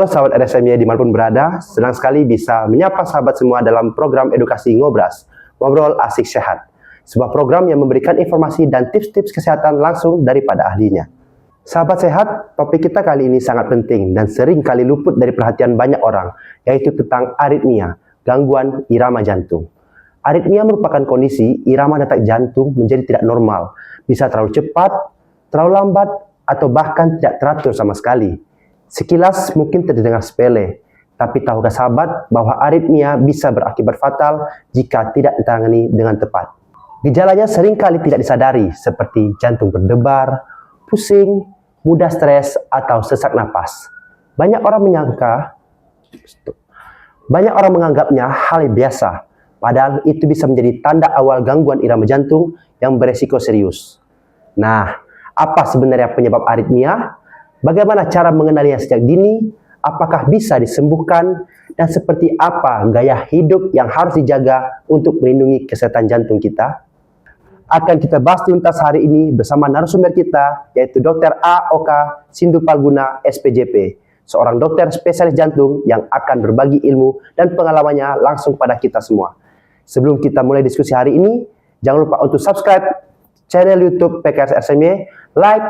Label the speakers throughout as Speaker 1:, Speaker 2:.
Speaker 1: Halo sahabat RSMY dimanapun berada, senang sekali bisa menyapa sahabat semua dalam program edukasi Ngobras, Ngobrol Asik Sehat. Sebuah program yang memberikan informasi dan tips-tips kesehatan langsung daripada ahlinya. Sahabat sehat, topik kita kali ini sangat penting dan sering kali luput dari perhatian banyak orang, yaitu tentang aritmia, gangguan irama jantung. Aritmia merupakan kondisi irama detak jantung menjadi tidak normal, bisa terlalu cepat, terlalu lambat, atau bahkan tidak teratur sama sekali. Sekilas mungkin terdengar sepele, tapi tahukah sahabat bahwa aritmia bisa berakibat fatal jika tidak ditangani dengan tepat. Gejalanya seringkali tidak disadari seperti jantung berdebar, pusing, mudah stres, atau sesak napas. Banyak orang menganggapnya hal yang biasa, padahal itu bisa menjadi tanda awal gangguan irama jantung yang beresiko serius. Nah, apa sebenarnya penyebab aritmia? Bagaimana cara mengenalinya sejak dini? Apakah bisa disembuhkan? Dan seperti apa gaya hidup yang harus dijaga untuk melindungi kesehatan jantung kita? Akan kita bahas tuntas hari ini bersama narasumber kita, yaitu Dr. A. Oka Sindupalguna, SPJP, seorang dokter spesialis jantung yang akan berbagi ilmu dan pengalamannya langsung pada kita semua. Sebelum kita mulai diskusi hari ini, jangan lupa untuk subscribe channel YouTube PKS RSMY, like,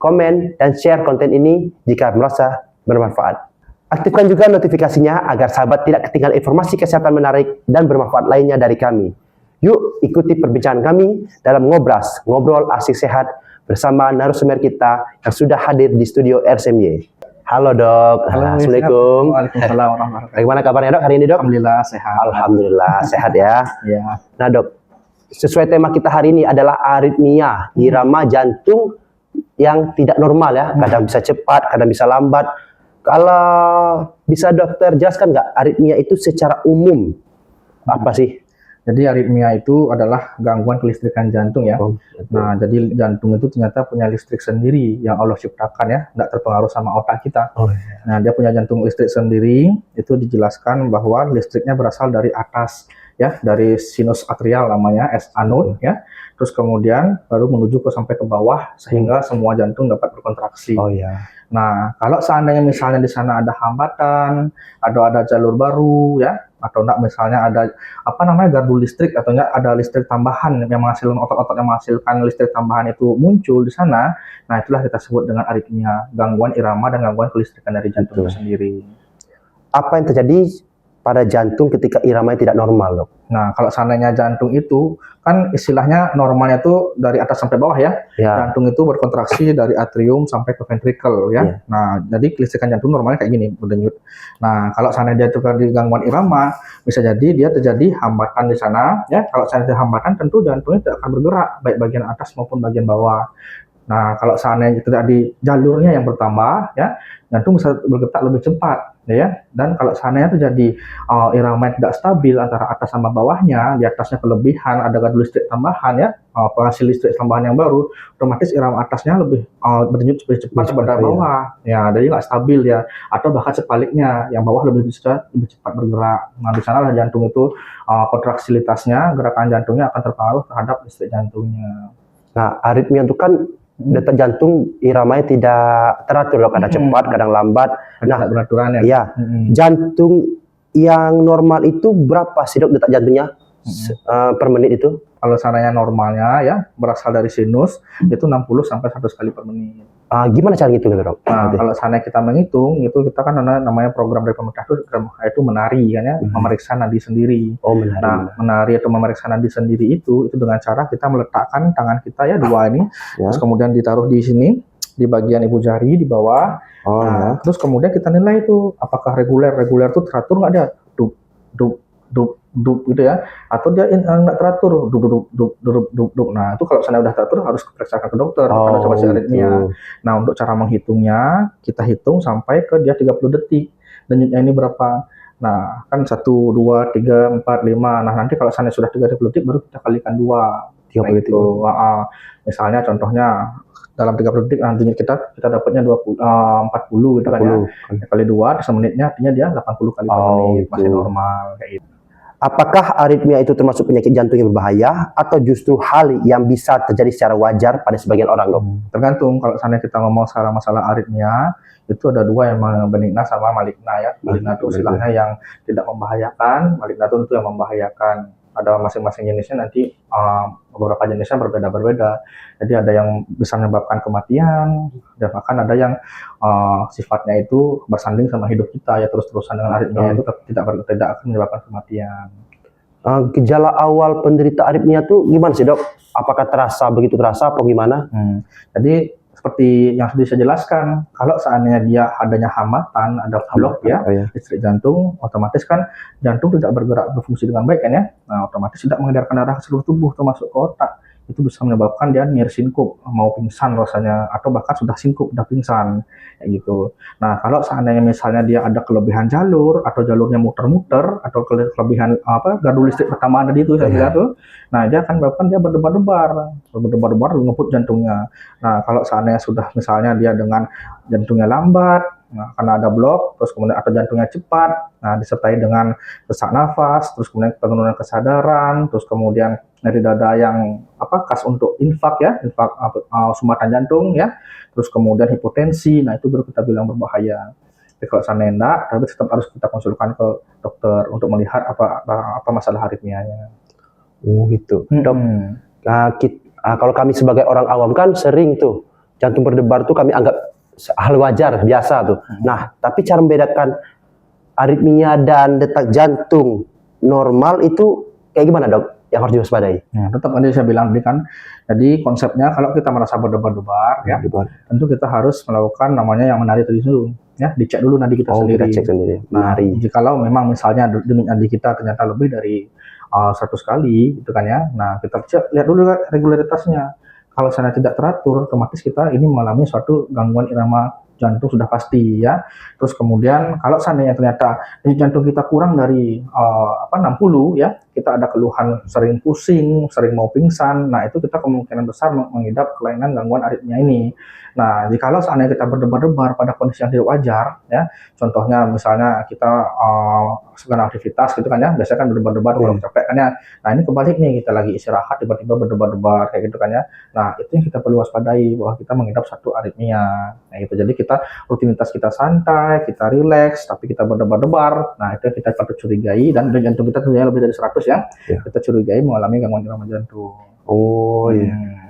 Speaker 1: komen, dan share konten ini jika merasa bermanfaat. Aktifkan juga notifikasinya agar sahabat tidak ketinggalan informasi kesehatan menarik dan bermanfaat lainnya dari kami. Yuk ikuti perbincangan kami dalam Ngobras, Ngobrol Asik Sehat bersama narasumber kita yang sudah hadir di studio RSMY. Halo dok.
Speaker 2: Halo,
Speaker 1: Assalamualaikum.
Speaker 2: Waalaikumsalam warahmatullahi wabarakatuh.
Speaker 1: Bagaimana kabarnya dok hari ini dok?
Speaker 2: Alhamdulillah sehat.
Speaker 1: Alhamdulillah sehat ya.
Speaker 2: Ya.
Speaker 1: Nah dok, sesuai tema kita hari ini adalah aritmia, irama jantung yang tidak normal ya. Kadang bisa cepat, kadang bisa lambat. Kalau bisa dokter jelaskan nggak aritmia itu secara umum apa sih?
Speaker 2: Jadi aritmia itu adalah gangguan kelistrikan jantung ya. Nah, jadi jantung itu ternyata punya listrik sendiri yang Allah ciptakan ya, nggak terpengaruh sama otak kita. Nah, dia punya jantung listrik sendiri, itu dijelaskan bahwa listriknya berasal dari atas ya, dari sinus atrial namanya, S-anode ya. Terus kemudian baru menuju sampai ke bawah sehingga semua jantung dapat berkontraksi. Nah, kalau seandainya misalnya di sana ada hambatan, atau ada jalur baru ya, atau enggak misalnya ada gardu listrik atau enggak ada listrik tambahan yang menghasilkan otot-otot yang menghasilkan listrik tambahan itu muncul di sana, nah itulah kita sebut dengan aritmia, gangguan irama dan gangguan kelistrikan dari jantung itu sendiri.
Speaker 1: Apa yang terjadi pada jantung ketika iramanya tidak normal dok?
Speaker 2: Nah, kalau seandainya jantung itu kan istilahnya normalnya itu dari atas sampai bawah ya. Jantung itu berkontraksi dari atrium sampai ke ventricle ya. Nah, jadi kelistrikan jantung normalnya kayak gini, berdenyut. Nah, kalau seandainya dia terjadi gangguan irama, bisa jadi dia terjadi hambatan di sana ya. Kalau seandainya hambatan tentu jantungnya tidak akan bergerak baik bagian atas maupun bagian bawah. Nah, kalau seandainya terjadi jalurnya yang bertambah ya, jantung bisa bergerak lebih cepat ya. Dan kalau seandainya terjadi irama yang tidak stabil antara atas sama bawahnya, di atasnya kelebihan ada gardu listrik tambahan ya, penghasil listrik tambahan yang baru, otomatis irama atasnya lebih berdenyut lebih cepat daripada bawah ya, jadi nggak stabil ya. Atau bahkan sebaliknya, yang bawah lebih cepat bergerak. Nah, di sana jantung itu kontraksilitasnya, gerakan jantungnya akan terpengaruh terhadap listrik jantungnya.
Speaker 1: Nah, aritmia itu kan detak jantung iramanya tidak teratur, kadang cepat, kadang lambat. Nah,
Speaker 2: peraturan ya.
Speaker 1: Iya. Jantung yang normal itu berapa sih dok detak jantungnya per menit itu?
Speaker 2: Kalau seandainya normalnya ya berasal dari sinus itu 60 sampai 100 kali per menit.
Speaker 1: Gimana cara ngitung itu dok?
Speaker 2: Nah, kalau seandainya kita menghitung itu kita kan namanya program dari pemerintah itu menari kan ya, memeriksa nadi sendiri.
Speaker 1: Menari.
Speaker 2: Nah, menari atau memeriksa nadi sendiri itu dengan cara kita meletakkan tangan kita ya dua ini, terus kemudian ditaruh di sini di bagian ibu jari di bawah. Terus kemudian kita nilai itu apakah reguler itu teratur nggak dia, dup gitu ya, atau dia nggak teratur, dup. Nah, itu kalau seandainya udah teratur harus diperiksakan ke dokter karena coba aritmia. Nah, untuk cara menghitungnya kita hitung sampai ke dia 30 detik. Denyutnya ini berapa? Nah, kan 1, 2, 3, 4, 5. Nah, nanti kalau seandainya sudah 30 detik baru kita kalikan 2. 30 detik. Misalnya contohnya dalam 30 detik nantinya kita dapatnya 40 gitu kan ya. Kali 2 semenitnya artinya dia 80 kali per menit, masih normal kayak gitu.
Speaker 1: Apakah aritmia itu termasuk penyakit jantung yang berbahaya atau justru hal yang bisa terjadi secara wajar pada sebagian orang, Dok?
Speaker 2: Tergantung. Kalau seandainya kita ngomong sekarang masalah aritmia, itu ada dua, yang benigna sama maligna ya. Maligna itu istilahnya yang tidak membahayakan, maligna itu yang membahayakan. Ada masing-masing jenisnya, nanti beberapa jenisnya berbeda-berbeda. Jadi ada yang bisa menyebabkan kematian, dan bahkan ada yang sifatnya itu bersanding sama hidup kita ya, terus-terusan dengan aritmia itu tidak akan menyebabkan kematian.
Speaker 1: Gejala awal penderita aritmia itu gimana sih, Dok? Apakah begitu terasa atau gimana?
Speaker 2: Jadi seperti yang sudah saya jelaskan, kalau seandainya dia adanya hambatan, ada blok ya, listrik jantung, otomatis kan jantung tidak berfungsi dengan baik kan ya. Nah, otomatis tidak mengedarkan darah ke seluruh tubuh termasuk ke otak. Itu bisa menyebabkan dia near sinkup, mau pingsan rasanya, atau bahkan sudah sinkup, sudah pingsan kayak gitu. Nah, kalau seandainya misalnya dia ada kelebihan jalur atau jalurnya muter-muter atau kelebihan gardu listrik pertama tadi itu saya bilang tuh, nah dia akan menyebabkan dia berdebar-debar ngeput jantungnya. Nah, kalau seandainya sudah misalnya dia dengan jantungnya lambat, nah, karena ada blok, terus kemudian atau jantungnya cepat, nah disertai dengan sesak nafas, terus kemudian penurunan kesadaran, terus kemudian dari dada yang khas untuk infak ya, sumbatan jantung ya, terus kemudian hipotensi, nah itu baru kita bilang berbahaya. Tapi kalau seandainya enggak, tapi tetap harus kita konsulkan ke dokter untuk melihat apa masalah aritmianya.
Speaker 1: Oh gitu, Dok. Kalau kami sebagai orang awam kan sering tuh jantung berdebar tuh kami anggap hal wajar, biasa tuh. Nah, tapi cara membedakan aritmia dan detak jantung normal itu kayak gimana, Dok? Yang harus diwaspadai?
Speaker 2: Nah, tetap tadi saya bilang tadi kan, jadi konsepnya kalau kita merasa berdebar-debar ya, tentu kita harus melakukan namanya yang menari tadi dulu ya, dicek dulu nadi kita sendiri.
Speaker 1: Kita cek sendiri.
Speaker 2: Nah, jikalau memang misalnya denyut nadi kita ternyata lebih dari 100 kali gitu kan ya, nah kita cek, lihat dulu regularitasnya. Kalau sana tidak teratur, otomatis kita ini mengalami suatu gangguan irama jantung sudah pasti ya. Terus kemudian kalau seandainya ternyata jantung kita kurang dari 60 ya, kita ada keluhan sering pusing, sering mau pingsan, nah itu kita kemungkinan besar mengidap kelainan gangguan aritmia ini. Nah, jikalau seandainya kita berdebar-debar pada kondisi yang tidak wajar ya, contohnya misalnya kita segala aktivitas gitu kan ya, biasanya kan berdebar-debar kalau capek kan ya. Nah, ini kebalik nih, kita lagi istirahat tiba-tiba berdebar-debar kayak gitu kan ya. Nah, itu yang kita perlu waspadai, bahwa kita mengidap satu aritmia. Nah, itu jadi kita rutinitas kita santai, kita rileks, tapi kita berdebar-debar. Nah, itu yang kita patut curigai, dan jantung kita tentunya lebih dari 100 ya. Kita curigai mengalami gangguan irama jantung.
Speaker 1: Oh iya.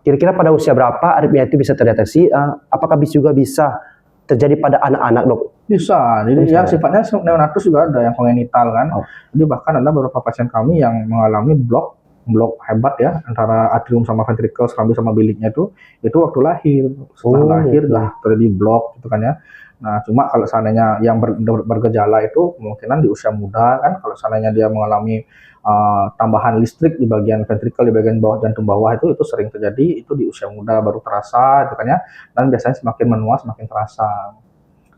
Speaker 1: Kira-kira pada usia berapa aritmia itu bisa terdeteksi? Apakah juga bisa terjadi pada anak-anak, Dok?
Speaker 2: Bisa. Jadi ya sifatnya neonatus juga ada yang kongenital kan. Jadi bahkan ada beberapa pasien kami yang mengalami blok hebat ya antara atrium sama ventricle, serambi sama biliknya itu waktu lahir. Setelah lahir lah terjadi blok gitu kan ya. Nah, cuma kalau seandainya yang bergejala itu kemungkinan di usia muda kan, kalau seandainya dia mengalami tambahan listrik di bagian ventricle, di bagian bawah jantung bawah itu sering terjadi, itu di usia muda baru terasa gitu kan ya. Dan biasanya semakin menua semakin terasa.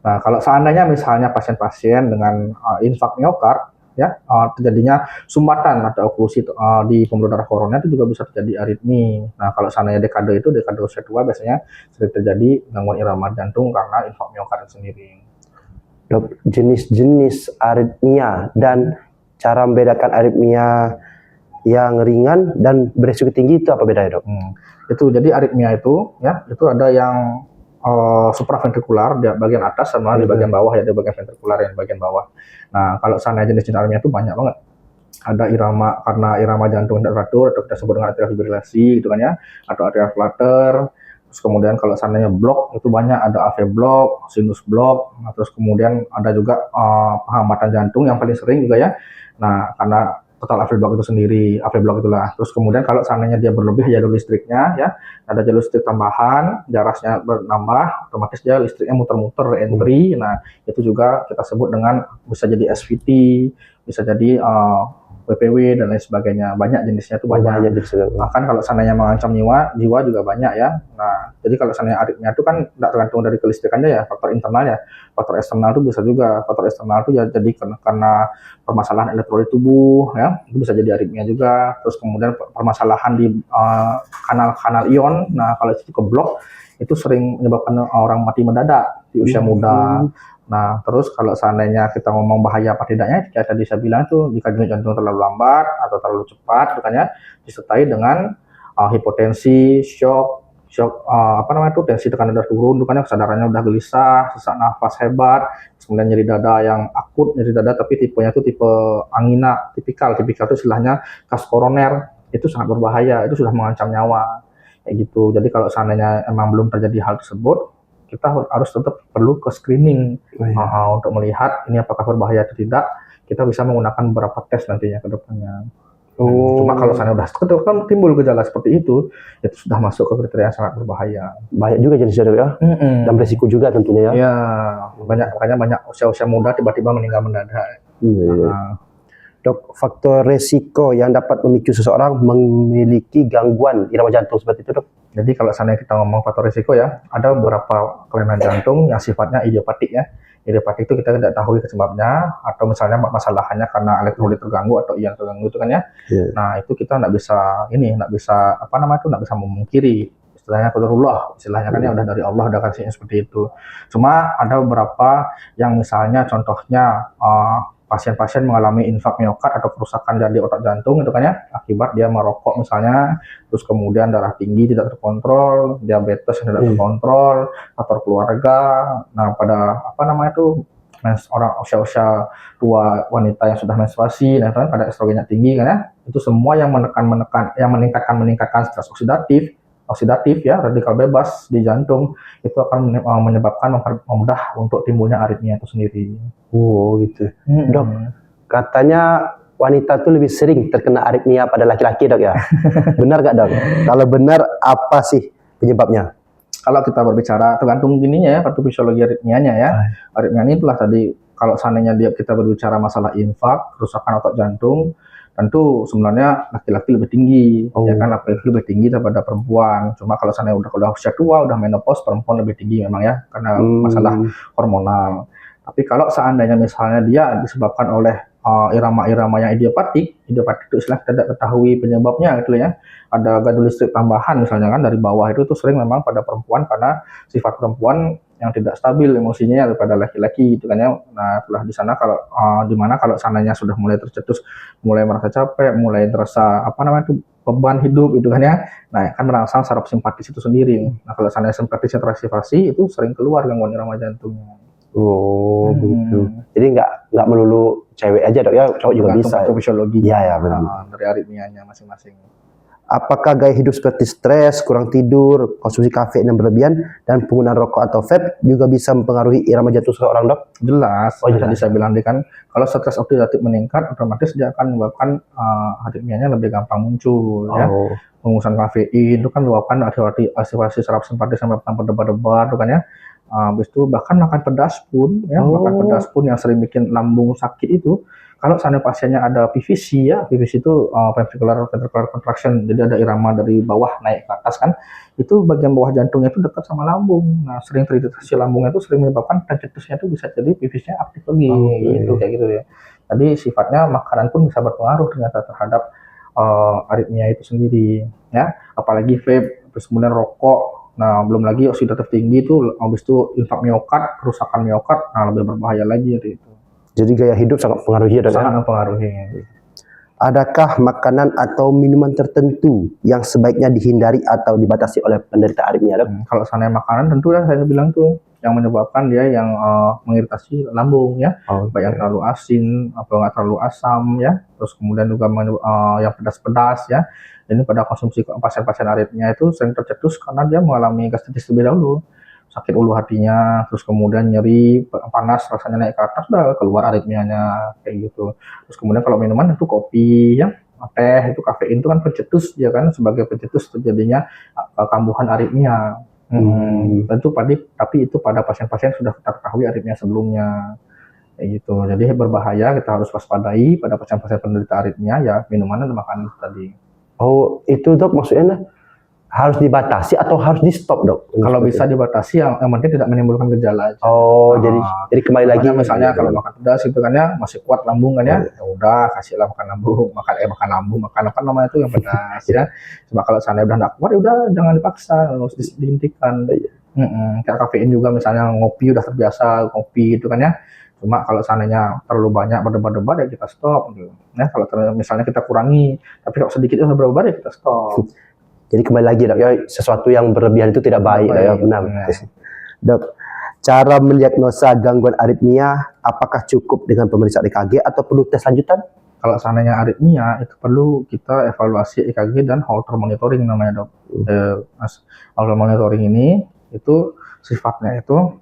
Speaker 2: Nah, kalau seandainya misalnya pasien-pasien dengan infak miokard ya, terjadinya sumbatan atau oklusi di pembuluh darah koroner, itu juga bisa terjadi aritmi. Nah, kalau seandainya dekade usia tua biasanya sering terjadi gangguan irama jantung karena infak miokard sendiri.
Speaker 1: Dok, jenis-jenis aritmia dan cara membedakan aritmia yang ringan dan beresiko tinggi itu apa bedanya, Dok?
Speaker 2: Itu jadi aritmia itu ya, itu ada yang supraventrikular di bagian atas sama di bagian bawah ya, di bagian ventrikular yang bagian bawah. Nah, kalau seandainya jenis aritmia itu banyak banget. Ada karena irama jantung tidak teratur, atau kita sebut dengan atrial fibrilasi gitu kan ya, atau atrial flutter. Terus kemudian kalau seandainya blok itu banyak, ada AV blok, sinus blok, terus kemudian ada juga penghambatan jantung yang paling sering juga ya. Nah, karena total AV block itu sendiri, AV block itulah. Terus kemudian kalau seandainya dia berlebih jalur listriknya ya, ada jalur listrik tambahan, jarasnya bertambah, otomatis dia listriknya muter-muter entry. Nah, itu juga kita sebut dengan bisa jadi SVT, bisa jadi PPW dan lain sebagainya. Banyak jenisnya itu banyak. Bahkan kalau seandainya mengancam jiwa juga banyak ya. Nah, jadi kalau seandainya aritmia itu kan tidak tergantung dari kelistrikannya ya, faktor internal ya. Faktor eksternal itu bisa juga. Faktor eksternal itu ya jadi karena permasalahan elektrolit tubuh ya, itu bisa jadi aritmia juga. Terus kemudian permasalahan di kanal ion. Nah, kalau itu keblok itu sering menyebabkan orang mati mendadak di usia muda. Nah, terus kalau seandainya kita ngomong bahaya apa tidaknya, kayak tadi saya bilang tuh, jika denyut jantung terlalu lambat atau terlalu cepat, makanya disertai dengan hipotensi, shock apa namanya tuh, tensi tekanan darah turun, makanya kesadarannya udah gelisah, sesak nafas hebat, kemudian nyeri dada yang akut, nyeri dada tapi tipenya itu tipe angina, tipikal itu istilahnya kas koroner, itu sangat berbahaya, itu sudah mengancam nyawa, kayak gitu. Jadi kalau seandainya emang belum terjadi hal tersebut, kita harus tetap perlu ke screening untuk melihat ini apakah berbahaya atau tidak. Kita bisa menggunakan beberapa tes nantinya ke depannya. Cuma kalau seandainya udah kan timbul gejala seperti itu sudah masuk ke kriteria yang sangat berbahaya.
Speaker 1: Banyak juga jenisnya dok ya, dan berisiko juga tentunya ya.
Speaker 2: Iya, makanya banyak usia muda tiba-tiba meninggal mendadak.
Speaker 1: Dok, faktor resiko yang dapat memicu seseorang memiliki gangguan irama jantung seperti itu dok?
Speaker 2: Jadi kalau seandainya kita ngomong faktor risiko ya, ada beberapa kelainan jantung yang sifatnya idiopatik ya. Idiopatik itu kita tidak tahu sebabnya, atau misalnya masalahnya karena elektrolit terganggu atau ion terganggu itu kan ya. Nah itu kita nggak bisa memungkiri. Istilahnya qadarullah, istilahnya kan ya udah dari Allah, udah kasihnya seperti itu. Cuma ada beberapa yang misalnya contohnya pasien-pasien mengalami infak miokard atau kerusakan di otak jantung itu kan ya, akibat dia merokok misalnya, terus kemudian darah tinggi tidak terkontrol, diabetes yang tidak terkontrol, faktor keluarga. Nah pada orang usia tua, wanita yang sudah menstruasi, nah kan pada estrogennya tinggi kan ya, itu semua yang meningkatkan stres oksidatif ya, radikal bebas di jantung, itu akan menyebabkan memudah untuk timbulnya aritmia itu sendiri.
Speaker 1: Oh gitu. Dok, katanya wanita tuh lebih sering terkena aritmia pada laki-laki dok ya? Benar gak dok? Kalau benar, apa sih penyebabnya?
Speaker 2: Kalau kita berbicara tergantung gininya ya, patofisiologi aritmianya ya. Aritmia ini itulah tadi, kalau seandainya kita berbicara masalah infak, kerusakan otot jantung, tentu sebenarnya laki-laki lebih tinggi, ya kan, laki-laki lebih tinggi daripada perempuan. Cuma kalau seandainya udah usia tua, udah menopause, perempuan lebih tinggi memang ya, karena masalah hormonal. Tapi kalau seandainya misalnya dia disebabkan oleh irama-irama yang idiopatik itu istilah kita tidak ketahui penyebabnya gitu ya. Ada gaduh listrik tambahan misalnya kan dari bawah, itu tuh sering memang pada perempuan karena sifat perempuan yang tidak stabil emosinya daripada laki-laki gitu kan ya. Nah, setelah di sana kalau seandainya sudah mulai tercetus, mulai merasa capek, mulai terasa beban hidup itu kan ya. Nah, kan merangsang saraf simpatis itu sendiri. Nah, kalau seandainya simpatisnya teraktivasi, itu sering keluar gangguan irama jantungnya.
Speaker 1: Oh, begitu. Jadi nggak melulu cewek aja dok ya, cowok juga bisa.
Speaker 2: Fisiologi.
Speaker 1: Iya, benar.
Speaker 2: Dari aritmianya masing-masing.
Speaker 1: Apakah gaya hidup seperti stres, kurang tidur, konsumsi kafein yang berlebihan, dan penggunaan rokok atau vape juga bisa mempengaruhi irama jantung seseorang dok?
Speaker 2: Jelas. Tadi saya bilang kan, kalau stres oksidatif meningkat, otomatis dia akan menyebabkan aritmianya lebih gampang muncul. Ya. Penggunaan kafein itu kan menyebabkan aktivasi saraf simpatis yang menyebabkan berdebar-debar, kan ya. Habis itu bahkan makan pedas pun, ya, makan pedas pun yang sering bikin lambung sakit itu. Kalau seandainya pasiennya ada PVC ya, PVC itu ventricular contraction, jadi ada irama dari bawah naik ke atas kan, itu bagian bawah jantungnya itu dekat sama lambung. Nah, sering teriritasi lambungnya itu sering menyebabkan pencetusnya itu bisa jadi PVC-nya aktif lagi, gitu kayak gitu ya. Jadi sifatnya makanan pun bisa berpengaruh ternyata terhadap aritmia itu sendiri, ya. Apalagi vape, terus kemudian rokok. Nah, belum lagi oksidatif tinggi itu, habis itu infak miokard, kerusakan miokard, nah lebih berbahaya lagi dari itu.
Speaker 1: Jadi gaya hidup sangat mempengaruhi dok.
Speaker 2: Sangat mempengaruhi.
Speaker 1: Adakah makanan atau minuman tertentu yang sebaiknya dihindari atau dibatasi oleh penderita aritmia dok?
Speaker 2: Kalau seandainya makanan tentu ya saya bilang tuh yang menyebabkan dia yang mengiritasi lambung ya, baik yang terlalu asin atau nggak terlalu asam ya, terus kemudian juga yang pedas-pedas ya. Ini pada konsumsi pasien-pasien aritmia itu sering tercetus karena dia mengalami gastritis terlebih dahulu, sakit ulu hatinya, terus kemudian nyeri, panas, rasanya naik ke atas, udah keluar aritmianya kayak gitu. Terus kemudian kalau minuman itu kopi ya, teh, itu kafein itu kan pencetus ya kan, sebagai pencetus terjadinya kambuhan aritmia. Tentu tapi itu pada pasien-pasien sudah kita ketahui aritmia sebelumnya kayak gitu. Jadi berbahaya, kita harus waspadai pada pasien-pasien penderita aritmia ya, minuman dan makanan tadi.
Speaker 1: Oh, itu dok maksudnya harus dibatasi atau harus di stop dok?
Speaker 2: Kalau bisa dibatasi, yang penting tidak menimbulkan gejala aja.
Speaker 1: Oh, jadi kembali lagi
Speaker 2: misalnya kalau makan pedas itu kan ya, masih kuat lambung kan ya, ya udah kasihlah makan lambung, makan apa namanya itu yang pedas ya. Cuma kalau seandainya udah nggak kuat, ya udah jangan dipaksa, harus dihentikan. Kayak kafein juga, misalnya ngopi udah terbiasa ngopi gitu kan ya. Cuma kalau seandainya terlalu banyak berdebar-debar ya kita stop gitu. Ya kalau misalnya kita kurangi, tapi kalau sedikit udah berdebar ya kita stop.
Speaker 1: Jadi kembali lagi dok, ya sesuatu yang berlebihan itu tidak baik, ya benar. Dok, cara mendiagnosa gangguan aritmia apakah cukup dengan pemeriksaan EKG atau perlu tes lanjutan?
Speaker 2: Kalau seandainya aritmia itu perlu kita evaluasi EKG dan Holter monitoring namanya dok. Holter monitoring ini itu sifatnya itu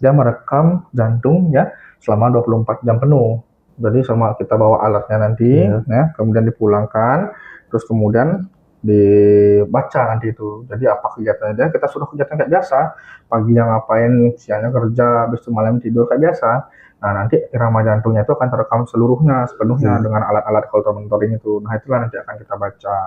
Speaker 2: dia merekam jantung ya selama 24 jam penuh. Jadi sama kita bawa alatnya nanti ya, kemudian dipulangkan, terus kemudian dibaca nanti itu. Jadi apa kegiatannya dia, kita sudah kegiatan kayak biasa, paginya ngapain, siangnya kerja, habis itu malam tidur kayak biasa. Nah, nanti irama jantungnya itu akan terekam seluruhnya, sepenuhnya dengan alat-alat Holter monitoring itu. Nah, itulah nanti akan kita baca.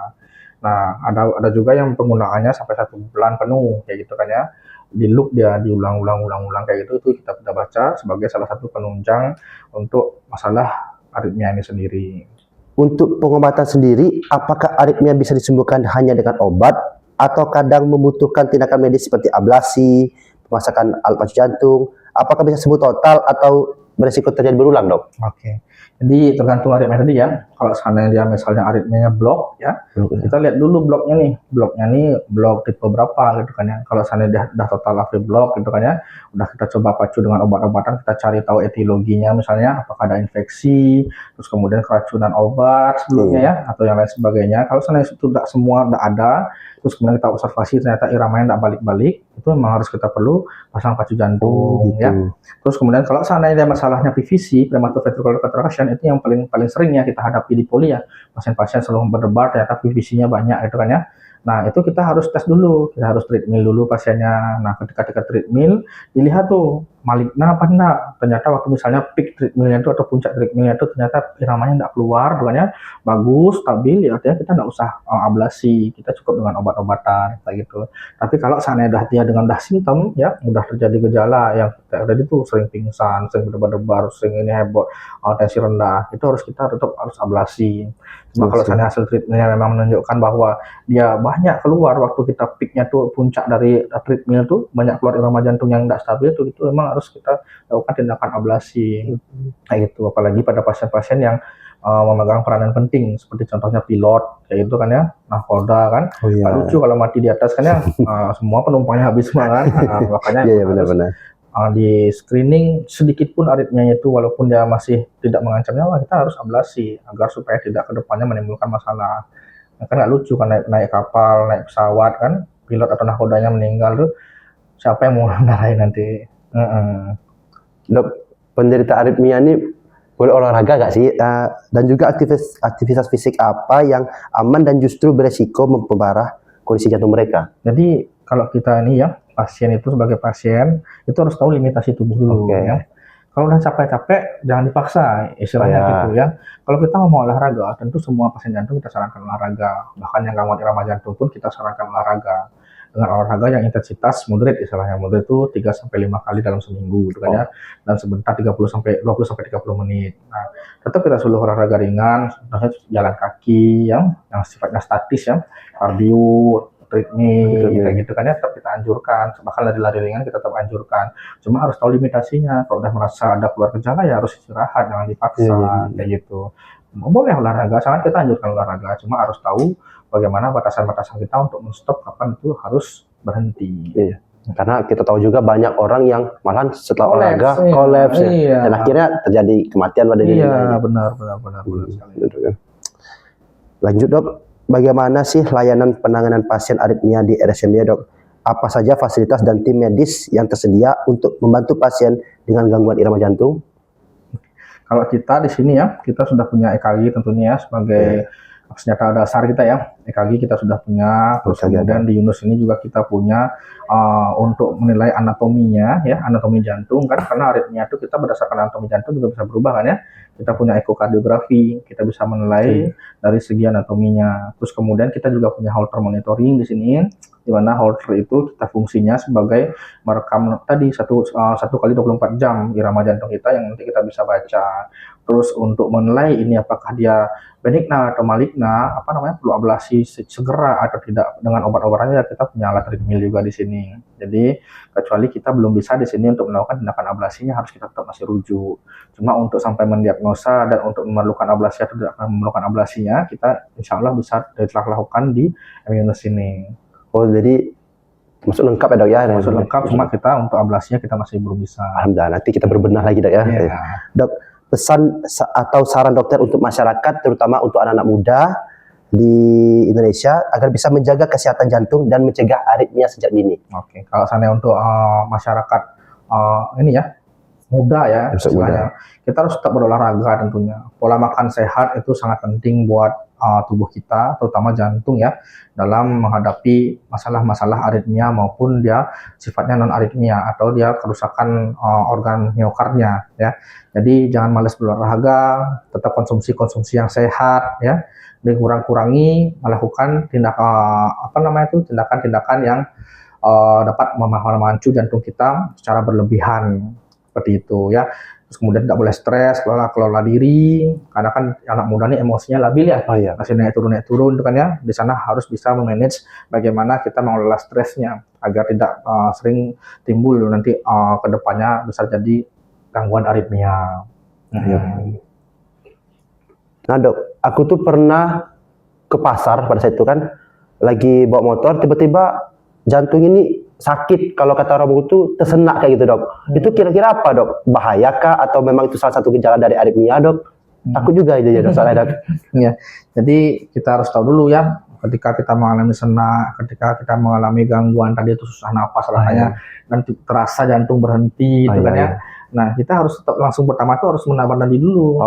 Speaker 2: Nah, ada juga yang penggunaannya sampai 1 bulan penuh, kayak gitu kan ya. Di loop dia diulang-ulang kayak gitu, itu kita baca sebagai salah satu penunjang untuk masalah aritmia ini sendiri.
Speaker 1: Untuk pengobatan sendiri, apakah aritmia bisa disembuhkan hanya dengan obat atau kadang membutuhkan tindakan medis seperti ablasi, pemasangan alat pacu jantung? Apakah bisa sembuh total atau beresiko terjadi berulang, dok?
Speaker 2: Oke. Jadi tergantung aritmia tadi ya. Kalau seandainya dia misalnya aritmianya blok ya, kita lihat dulu bloknya nih. Bloknya nih blok tipe berapa gitu kan ya. Kalau seandainya udah total AV blok gitu kan ya, udah kita coba pacu dengan obat-obatan, kita cari tahu etiologinya misalnya apakah ada infeksi, terus kemudian keracunan obat sebelumnya ya, atau yang lain sebagainya. Kalau seandainya itu tidak semua tidak ada, terus kemudian kita observasi ternyata iramanya tidak balik-balik, itu memang harus kita perlu pasang pacu jantung ya. Terus kemudian kalau seandainya masalahnya PVC, premature ventricular contraction, itu yang paling sering ya kita hadapi di poli ya. Pasien-pasien selalu berdebar ternyata PVC-nya banyak gitu kan ya. Nah, itu kita harus tes dulu, kita harus treadmill dulu pasiennya. Nah, ketika treadmill, dilihat tuh maligna apa enggak. Ternyata waktu misalnya peak treadmillnya itu atau puncak treadmillnya itu ternyata iramanya enggak keluar, bukannya bagus, stabil, ya artinya kita enggak usah ablasi, kita cukup dengan obat-obatan kayak gitu. Tapi kalau seandainya dia dengan simptom ya, udah terjadi gejala yang tadi tuh sering pingsan, sering berdebar-debar, sering ini heboh, tensi rendah, itu kita tetap harus ablasi. Cuma kalau seandainya hasil treatmentnya memang menunjukkan bahwa dia banyak keluar waktu kita peaknya tuh, puncak dari treatment tuh banyak keluar irama jantung yang tidak stabil tuh, itu memang harus kita lakukan tindakan ablasi kayak gitu. Apalagi pada pasien-pasien yang memegang peranan penting seperti contohnya pilot kayak gitu kan ya, nahkoda kan. Lucu kalau mati di atas kan ya, semua penumpangnya habis semua kan. Makanya
Speaker 1: benar-benar
Speaker 2: di screening sedikit pun aritmianya itu walaupun dia masih tidak mengancam nyawa, kita harus ablasi agar supaya tidak kedepannya menimbulkan masalah. Kan nggak lucu kan naik kapal, naik pesawat kan, pilot atau nahkodanya meninggal tuh, siapa yang mau ngarahin nanti?
Speaker 1: Dok, penderita aritmia ini boleh olahraga nggak sih? Dan juga aktivitas fisik apa yang aman dan justru beresiko memperparah kondisi jantung mereka?
Speaker 2: Jadi kalau kita ini ya, pasien itu sebagai pasien itu harus tahu limitasi tubuh dulu ya. Kalau udah capek-capek jangan dipaksa, istilahnya gitu ya. Kalau kita mau olahraga, tentu semua pasien jantung kita sarankan olahraga. Bahkan yang gangguan irama jantung pun kita sarankan olahraga. Dengan olahraga yang intensitas moderate, istilahnya moderate itu 3-5 kali dalam seminggu gitu kan ya. Dan sebentar 20-30 menit. Nah, tetap kita suruh olahraga ringan, contohnya jalan kaki yang sifatnya statis ya, kardio, treadmill kayak gitu kan ya, tetap kita anjurkan. Bahkan lari ringan kita tetap anjurkan. Cuma harus tahu limitasinya. Kalau udah merasa ada keluar gejala ya harus istirahat, jangan dipaksa kayak gitu. Boleh olahraga, sangat kita anjurkan olahraga. Cuma harus tahu bagaimana batasan-batasan kita untuk menstop kapan itu harus berhenti.
Speaker 1: Karena kita tahu juga banyak orang yang malah setelah olahraga kolaps dan akhirnya terjadi kematian pada dirinya.
Speaker 2: Iya, benar sekali.
Speaker 1: Lanjut dok, bagaimana sih layanan penanganan pasien aritmia di RSMD dok? Apa saja fasilitas dan tim medis yang tersedia untuk membantu pasien dengan gangguan irama jantung?
Speaker 2: Kalau kita di sini ya, kita sudah punya EKG tentunya ya sebagai senjata dasar kita ya. EKG kita sudah punya, terus kemudian di Yunus ini juga kita punya untuk menilai anatominya ya, anatomi jantung kan, karena aritmia itu kita berdasarkan anatomi jantung juga bisa berubah kan ya. Kita punya ekokardiografi, kita bisa menilai dari segi anatominya. Terus kemudian kita juga punya Holter monitoring di sini, di mana Holter itu kita fungsinya sebagai merekam tadi satu kali 24 jam irama jantung kita yang nanti kita bisa baca. Terus untuk menilai ini apakah dia benigna atau maligna, perlu ablasi segera atau tidak dengan obat-obatannya, kita punya alat treadmill juga di sini. Jadi kecuali kita belum bisa di sini untuk melakukan tindakan ablasinya, harus kita tetap masih rujuk. Cuma untuk sampai mendiagnosa dan untuk memerlukan ablasi atau tidak memerlukan ablasinya, kita insya Allah bisa dilakukan di Immunus ini.
Speaker 1: Oh, jadi masuk lengkap ya dok ya?
Speaker 2: Masuk lengkap, cuma kita untuk ablasinya kita masih belum bisa.
Speaker 1: Alhamdulillah, nanti kita berbenah lagi dok ya. Dok, pesan atau saran dokter untuk masyarakat, terutama untuk anak-anak muda di Indonesia agar bisa menjaga kesehatan jantung dan mencegah aritmia sejak dini.
Speaker 2: Oke, kalau seandainya untuk masyarakat ini ya muda ya, istilahnya, kita harus tetap berolahraga tentunya. Pola makan sehat itu sangat penting buat tubuh kita, terutama jantung ya, dalam menghadapi masalah-masalah aritmia maupun dia sifatnya non aritmia atau dia kerusakan organ miokardnya ya. Jadi jangan malas berolahraga, tetap konsumsi yang sehat ya, dan kurangi melakukan tindakan-tindakan yang dapat memacu jantung kita secara berlebihan seperti itu ya. Terus kemudian tidak boleh stres, kelola diri, karena kan anak muda ini emosinya labil ya, masih naik turun itu kan ya. Di sana harus bisa memanage bagaimana kita mengelola stresnya agar tidak sering timbul nanti ke depannya bisa jadi gangguan aritmia.
Speaker 1: Nah dok, aku tuh pernah ke pasar pada saat itu kan, lagi bawa motor, tiba-tiba jantung ini sakit, kalau kata orang itu tersenak kayak gitu dok. Itu kira-kira apa dok? Bahaya kah atau memang itu salah satu gejala dari aritmia dok? Takut juga itu ya dok, soalnya dok.
Speaker 2: Ya, jadi kita harus tahu dulu ya, ketika kita mengalami senak, ketika kita mengalami gangguan tadi itu susah napas rasanya, dan terasa jantung berhenti, itu kan ya. Nah, kita harus tetap langsung pertama tuh harus menambah nadi dulu.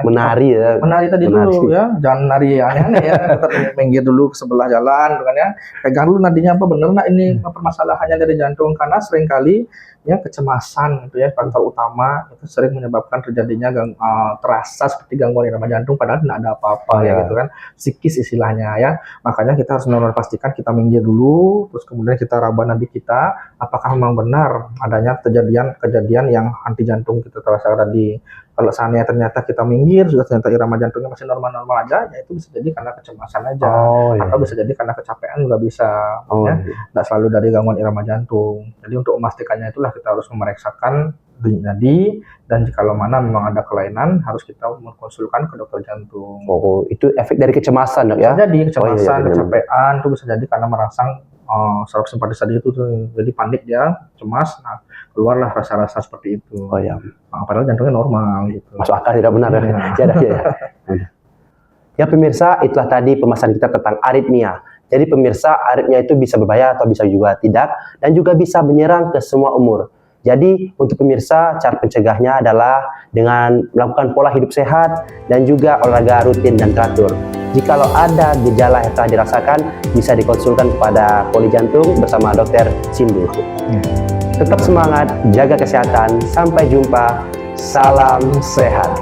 Speaker 1: Menari ya.
Speaker 2: Menari tadi dulu ya, jangan nari aneh-aneh ya. Tetap minggir dulu ke sebelah jalan, kan ya. Pegang dulu nadinya apa bener nggak ini permasalahannya dari jantung, karena seringkali ya kecemasan itu ya faktor utama itu sering menyebabkan terjadinya terasa seperti gangguan irama jantung padahal tidak ada apa-apa ya gitu kan, psikis istilahnya ya. Makanya kita harus benar-benar pastikan kita minggir dulu, terus kemudian kita raba nadi kita apakah memang benar adanya kejadian yang anti jantung kita terasa tadi. Kalau seandainya ternyata kita minggir sudah ternyata irama jantungnya masih normal-normal aja, ya itu bisa jadi karena kecemasan aja, atau bisa jadi karena kecapean juga bisa, ya. Nggak selalu dari gangguan irama jantung. Jadi untuk memastikannya itulah kita harus memeriksakan nadi, dan jikalau mana memang ada kelainan harus kita mengkonsulkan ke dokter jantung.
Speaker 1: Oh, itu efek dari kecemasan dok ya?
Speaker 2: Bisa jadi kecemasan, kecapean itu bisa jadi karena merangsang saraf simpatis tadi itu tuh, jadi panik dia, cemas, nah keluarlah rasa-rasa seperti itu. Padahal jantungnya normal gitu.
Speaker 1: Masuk akal, tidak benar ya? Ya pemirsa, itulah tadi pembahasan kita tentang aritmia. Jadi pemirsa, aritmia itu bisa berbahaya atau bisa juga tidak, dan juga bisa menyerang ke semua umur. Jadi untuk pemirsa, cara pencegahnya adalah dengan melakukan pola hidup sehat dan juga olahraga rutin dan teratur. Jikalau ada gejala yang telah dirasakan, bisa dikonsulkan kepada poli jantung bersama dokter Sindu. Tetap semangat, jaga kesehatan, sampai jumpa, salam sehat.